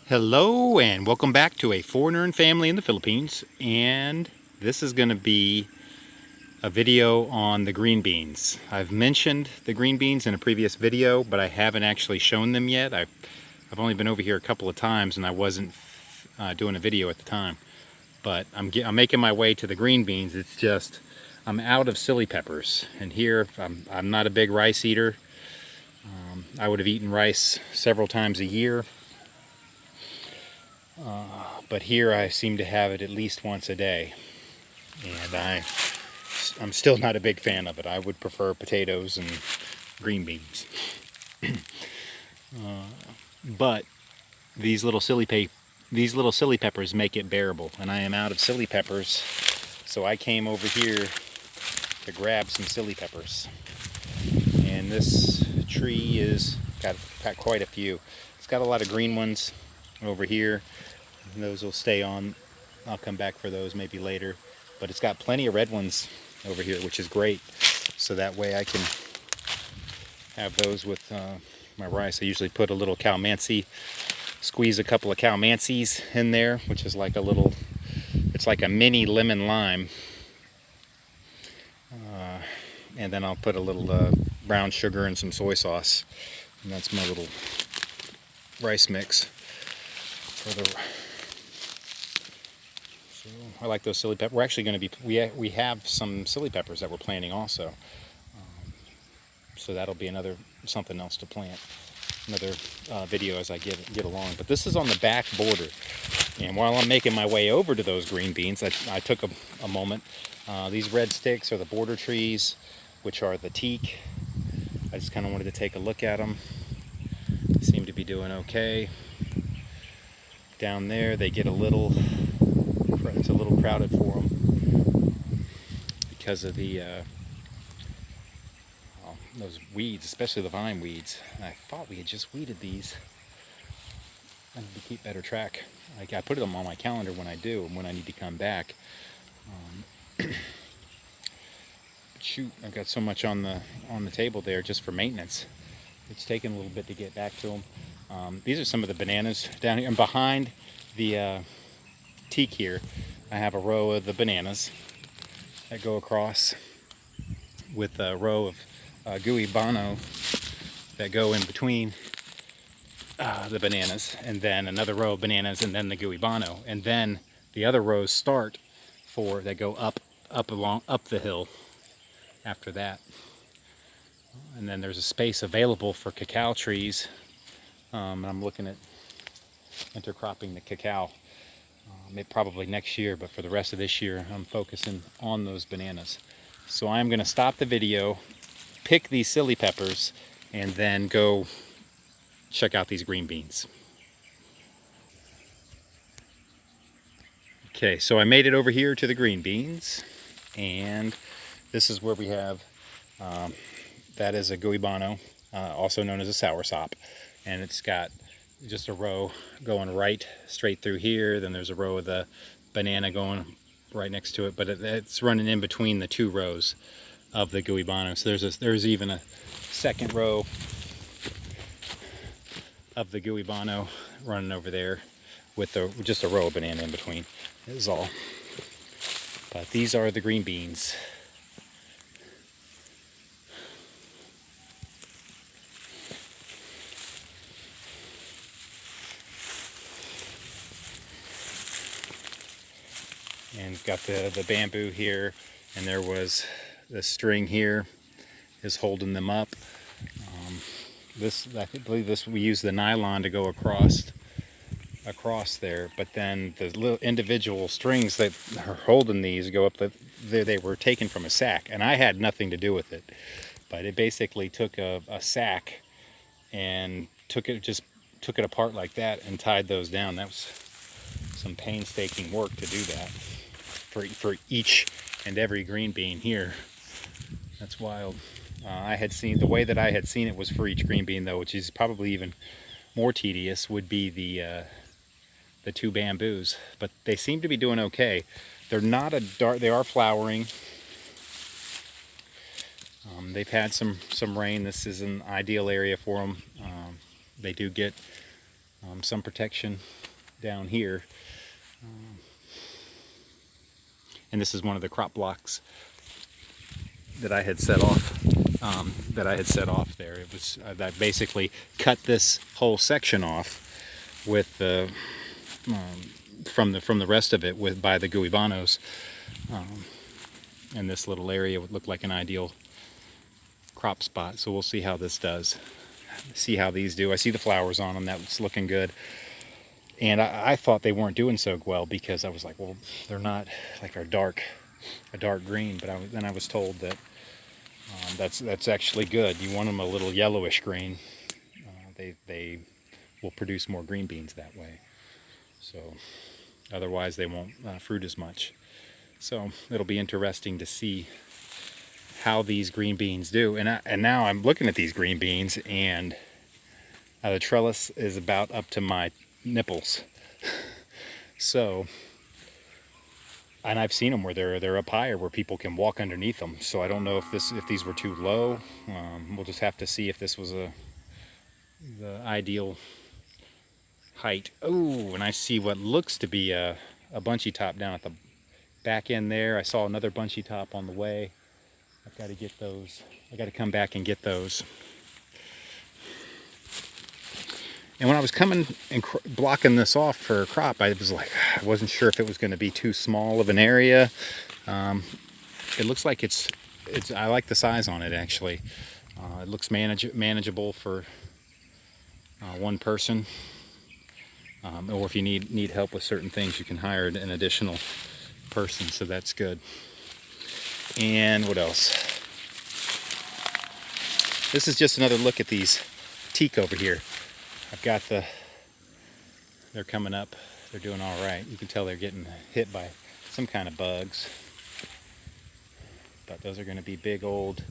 Hello and welcome back to A Foreigner and Family in the Philippines, and this is going to be a video on the green beans. I've mentioned the green beans in a previous video, but I haven't actually shown them yet. I've only been over here a couple of times and I wasn't doing a video at the time, but I'm making my way to the green beans. It's just I'm out of Sili peppers, and here I'm not a big rice eater. I would have eaten rice several times a year. But here I seem to have it at least once a day, and I'm still not a big fan of it. I would prefer potatoes and green beans. But these little Sili peppers make it bearable, and I am out of Sili peppers, so I came over here to grab some Sili peppers. And this tree is got quite a few. It's got a lot of green ones over here. And those will stay on. I'll come back for those maybe later. But it's got plenty of red ones over here, which is great. So that way I can have those with my rice. I usually put a little calamansi, squeeze a couple of calamansis in there, which is like it's like a mini lemon lime. And then I'll put a little brown sugar and some soy sauce. And that's my little rice mix for the. So I like those Sili peppers. We're actually going to be, we have some Sili peppers that we're planting also. So that'll be something else to plant. Another video as I get along. But this is on the back border. And while I'm making my way over to those green beans, I took a moment. These red sticks are the border trees, which are the teak. I just kind of wanted to take a look at them. They seem to be doing okay. Down there, they get it's a little crowded for them because of the those weeds, especially the vine weeds. And I thought we had just weeded these. I need to keep better track. I put them on my calendar when I do and when I need to come back. Shoot, I've got so much on the table there just for maintenance. It's taken a little bit to get back to them. These are some of the bananas down here, and behind the teak here, I have a row of the bananas that go across with a row of gooey bano that go in between the bananas, and then another row of bananas, and then the gooey bano, and then the other rows start that go up the hill after that. And then there's a space available for cacao trees. I'm looking at intercropping the cacao probably next year, but for the rest of this year I'm focusing on those bananas. So I'm going to stop the video, pick these Sili peppers, and then go check out these green beans. Okay, so I made it over here to the green beans, and this is where we have that is a gooey bano, also known as a soursop, and it's got just a row going right straight through here. Then there's a row of the banana going right next to it, but it's running in between the two rows of the gooey bano. So there's even a second row of the gooey bano running over there with just a row of banana in between. Is all. But these are the green beans. And got the bamboo here, and there was the string here is holding them up. I believe we use the nylon to go across there, but then the little individual strings that are holding these go up. They were taken from a sack, and I had nothing to do with it, but it basically took a sack and took it apart like that and tied those down. That was some painstaking work to do that for each and every green bean here. That's wild. I had seen the way that I had seen it was for each green bean, though, which is probably even more tedious, would be the two bamboos, but they seem to be doing okay. They're not they are flowering. They've had some rain. This is an ideal area for them. They do get some protection down here. And this is one of the crop blocks that I had set off. There. It was that basically cut this whole section off with the from the rest of it by the guibanos, and this little area would look like an ideal crop spot. So we'll see how this does. See how these do. I see the flowers on them. That's looking good. And I thought they weren't doing so well because I was like, well, they're not like a dark green. But then I was told that that's actually good. You want them a little yellowish green. They will produce more green beans that way. So otherwise they won't fruit as much. So it'll be interesting to see how these green beans do. And now I'm looking at these green beans, and the trellis is about up to my nipples. So, and I've seen them where they're up higher, where people can walk underneath them. So I don't know if these were too low. We'll just have to see if this was the ideal height. Oh, and I see what looks to be a bunchy top down at the back end there. I saw another bunchy top on the way. I've got to get those. I got to come back and get those. And when I was coming and blocking this off for a crop, I was like, I wasn't sure if it was going to be too small of an area. It looks like it's. I like the size on it, actually. It looks manageable for one person. Or if you need help with certain things, you can hire an additional person, so that's good. And what else? This is just another look at these teak over here. I've got they're coming up. They're doing all right. You can tell they're getting hit by some kind of bugs. But those are going to be big old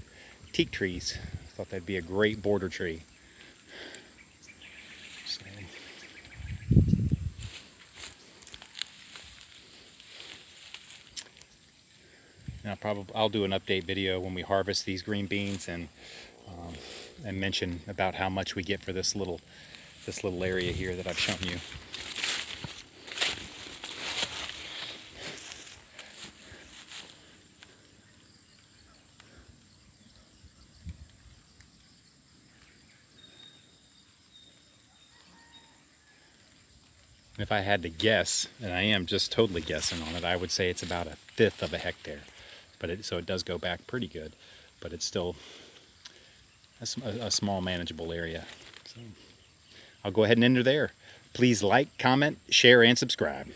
teak trees. I thought that'd be a great border tree. So, I'll do an update video when we harvest these green beans and mention about how much we get for this little area here that I've shown you. If I had to guess, and I am just totally guessing on it, I would say it's about 1/5 of a hectare. So it does go back pretty good, but it's still a small manageable area. So I'll go ahead and enter there. Please like, comment, share, and subscribe.